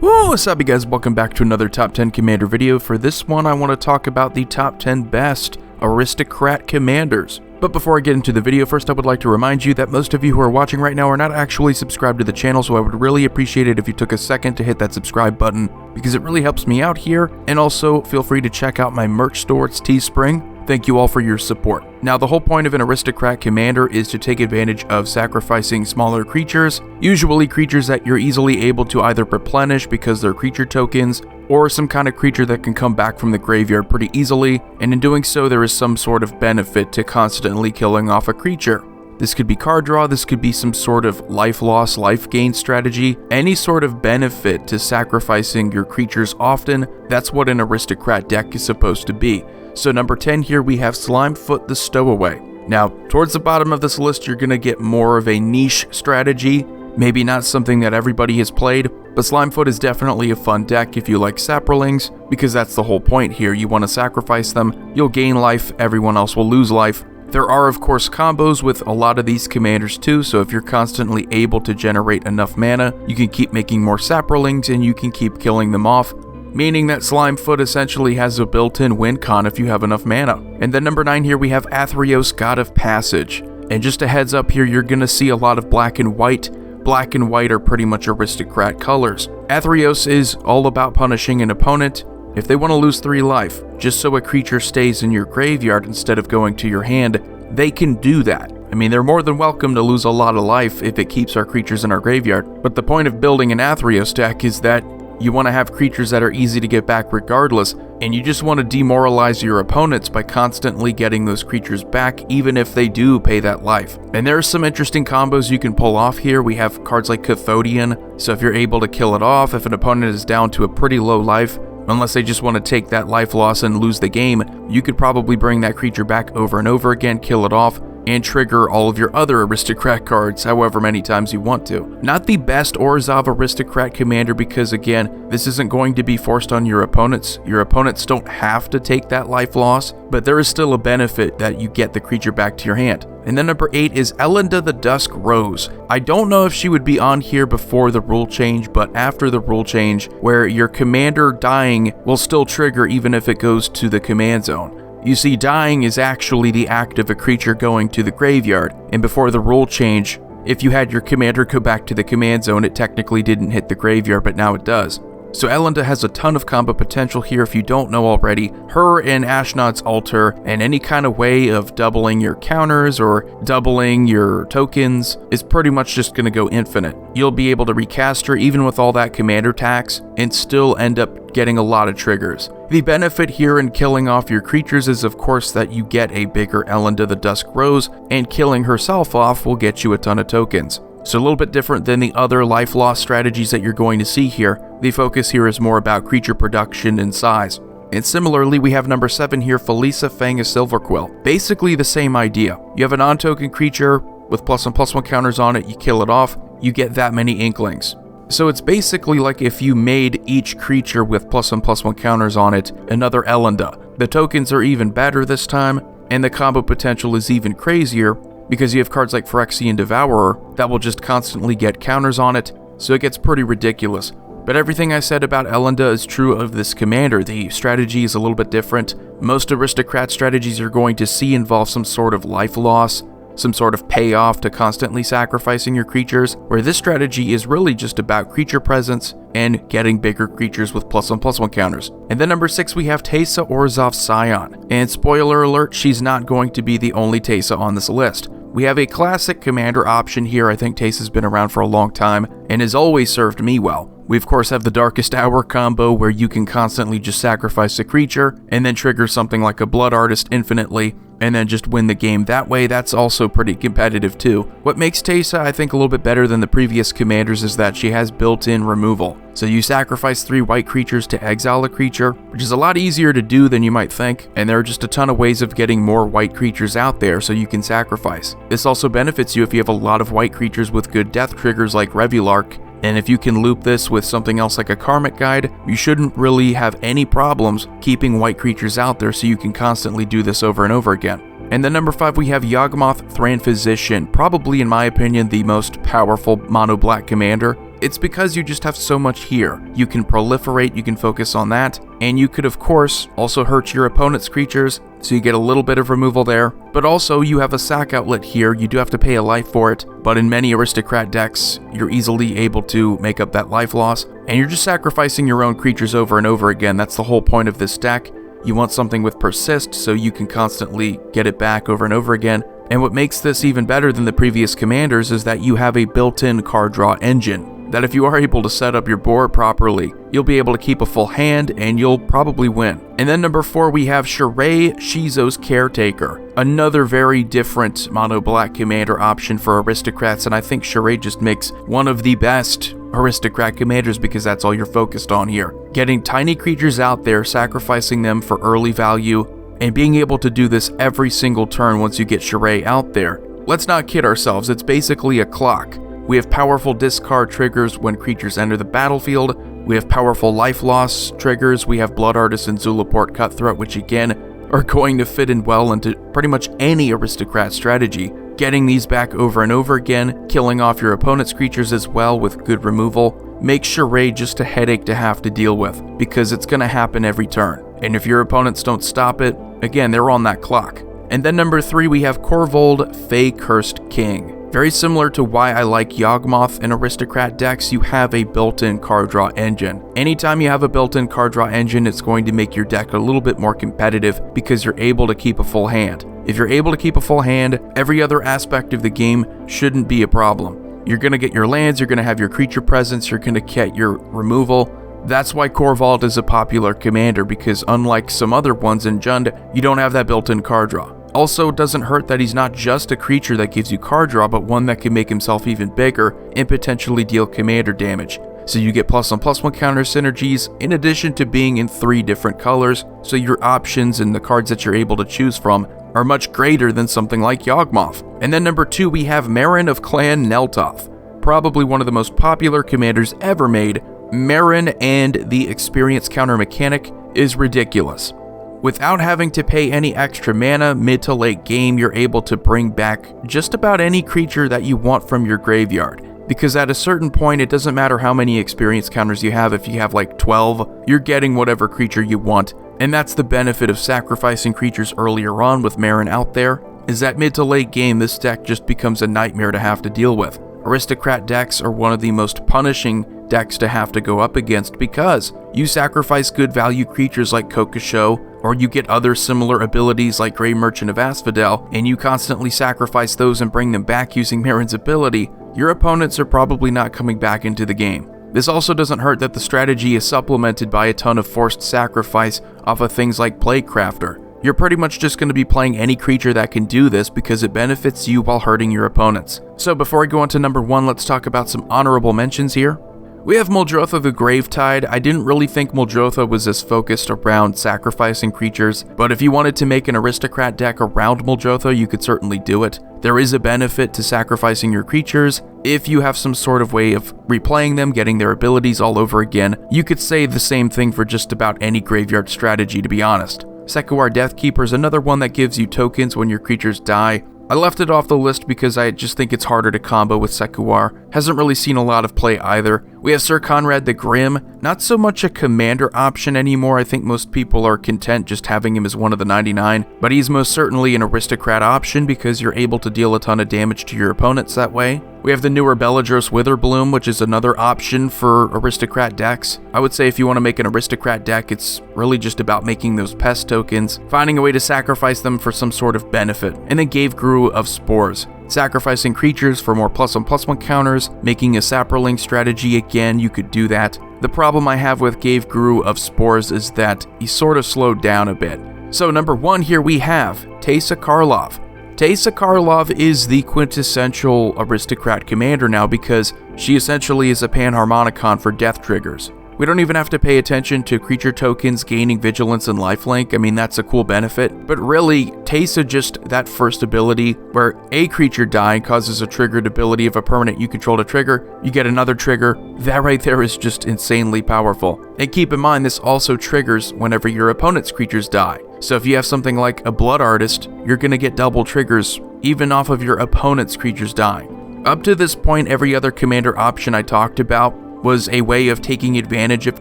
What's up, you guys? Welcome back to another top 10 commander video. For this one, I want to talk about the top 10 best Aristocrat commanders. But before I get into the video, first I would like to remind you that most of you who are watching right now are not actually subscribed to the channel, so I would really appreciate it if you took a second to hit that subscribe button, because it really helps me out here. And also, feel free to check out my merch store, it's Teespring. Thank you all for your support. Now, the whole point of an Aristocrat commander is to take advantage of sacrificing smaller creatures, usually creatures that you're easily able to either replenish because they're creature tokens, or some kind of creature that can come back from the graveyard pretty easily, and in doing so there is some sort of benefit to constantly killing off a creature. This could be card draw, this could be some sort of life loss, life gain strategy, any sort of benefit to sacrificing your creatures often. That's what an Aristocrat deck is supposed to be. So number 10 here we have Slimefoot the Stowaway. Now, towards the bottom of this list you're going to get more of a niche strategy, maybe not something that everybody has played, but Slimefoot is definitely a fun deck if you like saprolings, because that's the whole point here. You want to sacrifice them, you'll gain life, everyone else will lose life. There are of course combos with a lot of these commanders too, so if you're constantly able to generate enough mana, you can keep making more saprolings and you can keep killing them off, meaning that Slimefoot essentially has a built-in win con if you have enough mana. And then number 9 here we have Athreos, God of Passage. And just a heads up here, you're gonna see a lot of black and white. Black and white are pretty much Aristocrat colors. Athreos is all about punishing an opponent if they want to lose 3 life, just so a creature stays in your graveyard instead of going to your hand. They can do that. I mean, they're more than welcome to lose a lot of life if it keeps our creatures in our graveyard. But the point of building an Athreos deck is that you want to have creatures that are easy to get back regardless, and you just want to demoralize your opponents by constantly getting those creatures back, even if they do pay that life. And there are some interesting combos you can pull off here. We have cards like Cathodian, so if you're able to kill it off, if an opponent is down to a pretty low life, unless they just want to take that life loss and lose the game, you could probably bring that creature back over and over again, kill it off, and trigger all of your other Aristocrat cards however many times you want to. Not the best Orzhov Aristocrat commander because again, this isn't going to be forced on your opponents. Your opponents don't have to take that life loss, but there is still a benefit that you get the creature back to your hand. And then number 8 is Elinda the Dusk Rose. I don't know if she would be on here before the rule change, but after the rule change, where your commander dying will still trigger even if it goes to the command zone. You see, dying is actually the act of a creature going to the graveyard, and before the rule change, if you had your commander go back to the command zone, it technically didn't hit the graveyard, but now it does. So Elinda has a ton of combo potential here if you don't know already. Her and Ashnod's Altar and any kind of way of doubling your counters or doubling your tokens is pretty much just going to go infinite. You'll be able to recast her even with all that commander tax and still end up getting a lot of triggers. The benefit here in killing off your creatures is of course that you get a bigger Elinda the Dusk Rose, and killing herself off will get you a ton of tokens. So a little bit different than the other life loss strategies that you're going to see here. The focus here is more about creature production and size. And similarly, we have number 7 here, Felisa Fang of Silverquill. Basically the same idea. You have a non-token creature with +1/+1 counters on it, you kill it off, you get that many Inklings. So it's basically like if you made each creature with +1/+1 counters on it another Elinda. The tokens are even better this time, and the combo potential is even crazier, because you have cards like Phyrexian Devourer that will just constantly get counters on it, so it gets pretty ridiculous. But everything I said about Elinda is true of this commander. The strategy is a little bit different. Most Aristocrat strategies you're going to see involve some sort of life loss, some sort of payoff to constantly sacrificing your creatures, where this strategy is really just about creature presence and getting bigger creatures with +1/+1 counters. And then number 6 we have Teysa Orzhov Scion. And spoiler alert, she's not going to be the only Teysa on this list. We have a classic commander option here. I think Teysa's been around for a long time and has always served me well. We of course have the Darkest Hour combo where you can constantly just sacrifice a creature and then trigger something like a Blood Artist infinitely and then just win the game that way. That's also pretty competitive too. What makes Teysa I think a little bit better than the previous commanders is that she has built-in removal. So you sacrifice 3 white creatures to exile a creature, which is a lot easier to do than you might think, and there are just a ton of ways of getting more white creatures out there so you can sacrifice. This also benefits you if you have a lot of white creatures with good death triggers like Revulark, and if you can loop this with something else like a Karmic Guide, you shouldn't really have any problems keeping white creatures out there, so you can constantly do this over and over again. And then number 5 we have Yawgmoth Thran Physician, probably in my opinion the most powerful mono black commander. It's because you just have so much here. You can proliferate, you can focus on that, and you could of course also hurt your opponent's creatures, so you get a little bit of removal there. But also you have a sack outlet here, you do have to pay a life for it, but in many Aristocrat decks, you're easily able to make up that life loss, and you're just sacrificing your own creatures over and over again. That's the whole point of this deck. You want something with persist, so you can constantly get it back over and over again. And what makes this even better than the previous commanders is that you have a built-in card draw engine, that if you are able to set up your board properly, you'll be able to keep a full hand and you'll probably win. And then number 4, we have Shirei Shizo's Caretaker, another very different mono black commander option for aristocrats, and I think Shirei just makes one of the best aristocrat commanders because that's all you're focused on here. Getting tiny creatures out there, sacrificing them for early value, and being able to do this every single turn once you get Shirei out there. Let's not kid ourselves, it's basically a clock. We have powerful discard triggers when creatures enter the battlefield, we have powerful life loss triggers, we have Blood Artist and Zulaport Cutthroat, which again are going to fit in well into pretty much any aristocrat strategy. Getting these back over and over again, killing off your opponent's creatures as well with good removal, makes Shirei just a headache to have to deal with, because it's going to happen every turn. And if your opponents don't stop it, again, they're on that clock. And then number 3, we have Korvold, Fey Cursed King. Very similar to why I like Yawgmoth in Aristocrat decks, you have a built-in card draw engine. Anytime you have a built-in card draw engine, it's going to make your deck a little bit more competitive because you're able to keep a full hand. If you're able to keep a full hand, every other aspect of the game shouldn't be a problem. You're going to get your lands, you're going to have your creature presence, you're going to get your removal. That's why Korvold is a popular commander, because unlike some other ones in Jund, you don't have that built-in card draw. Also, it doesn't hurt that he's not just a creature that gives you card draw, but one that can make himself even bigger and potentially deal commander damage. So you get +1/+1 counter synergies, in addition to being in 3 different colors, so your options and the cards that you're able to choose from are much greater than something like Yawgmoth. And then number 2, we have Marin of Clan Neltoth, probably one of the most popular commanders ever made. Marin and the experience counter mechanic is ridiculous. Without having to pay any extra mana mid to late game, you're able to bring back just about any creature that you want from your graveyard. Because at a certain point, it doesn't matter how many experience counters you have. If you have like 12, you're getting whatever creature you want. And that's the benefit of sacrificing creatures earlier on with Marin out there, is that mid to late game, this deck just becomes a nightmare to have to deal with. Aristocrat decks are one of the most punishing decks to have to go up against because you sacrifice good value creatures like Kokosho, or you get other similar abilities like Grey Merchant of Asphodel, and you constantly sacrifice those and bring them back using Marin's ability. Your opponents are probably not coming back into the game. This also doesn't hurt that the strategy is supplemented by a ton of forced sacrifice off of things like Plaguecrafter. You're pretty much just going to be playing any creature that can do this because it benefits you while hurting your opponents. So before I go on to number 1, let's talk about some honorable mentions here. We have Muldrotha the Gravetide. I didn't really think Muldrotha was as focused around sacrificing creatures, but if you wanted to make an aristocrat deck around Muldrotha, you could certainly do it. There is a benefit to sacrificing your creatures. If you have some sort of way of replaying them, getting their abilities all over again, you could say the same thing for just about any graveyard strategy, to be honest. Sekuar Deathkeeper is another one that gives you tokens when your creatures die. I left it off the list because I just think it's harder to combo with Sekuar. Hasn't really seen a lot of play either. We have Sir Conrad the Grim, not so much a commander option anymore. I think most people are content just having him as one of the 99, but he's most certainly an aristocrat option because you're able to deal a ton of damage to your opponents that way. We have the newer Beledros Witherbloom, which is another option for aristocrat decks. I would say if you want to make an aristocrat deck, it's really just about making those pest tokens, finding a way to sacrifice them for some sort of benefit. And then Gavegru of Spores, sacrificing creatures for more +1/+1 counters, making a Saproling strategy. Again, you could do that. The problem I have with Gavegru of Spores is that he sort of slowed down a bit. So number 1 here we have Teysa Karlov. Teysa Karlov is the quintessential aristocrat commander now because she essentially is a Panharmonicon for death triggers. We don't even have to pay attention to creature tokens gaining vigilance and lifelink. I mean, that's a cool benefit. But really, Teysa just that first ability where a creature dying causes a triggered ability of a permanent you control to trigger, you get another trigger. That right there is just insanely powerful. And keep in mind, this also triggers whenever your opponent's creatures die. So if you have something like a Blood Artist, you're going to get double triggers even off of your opponent's creatures dying. Up to this point, every other commander option I talked about was a way of taking advantage of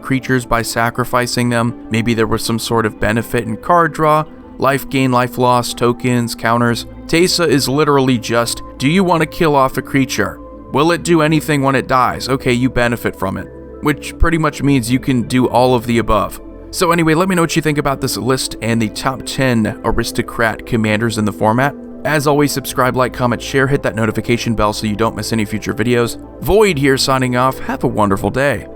creatures by sacrificing them. Maybe there was some sort of benefit in card draw, life gain, life loss, tokens, counters. Teysa is literally just, do you want to kill off a creature? Will it do anything when it dies? Okay, you benefit from it. Which pretty much means you can do all of the above. So anyway, let me know what you think about this list and the top 10 Aristocrat commanders in the format. As always, subscribe, like, comment, share, hit that notification bell so you don't miss any future videos. Void here signing off. Have a wonderful day.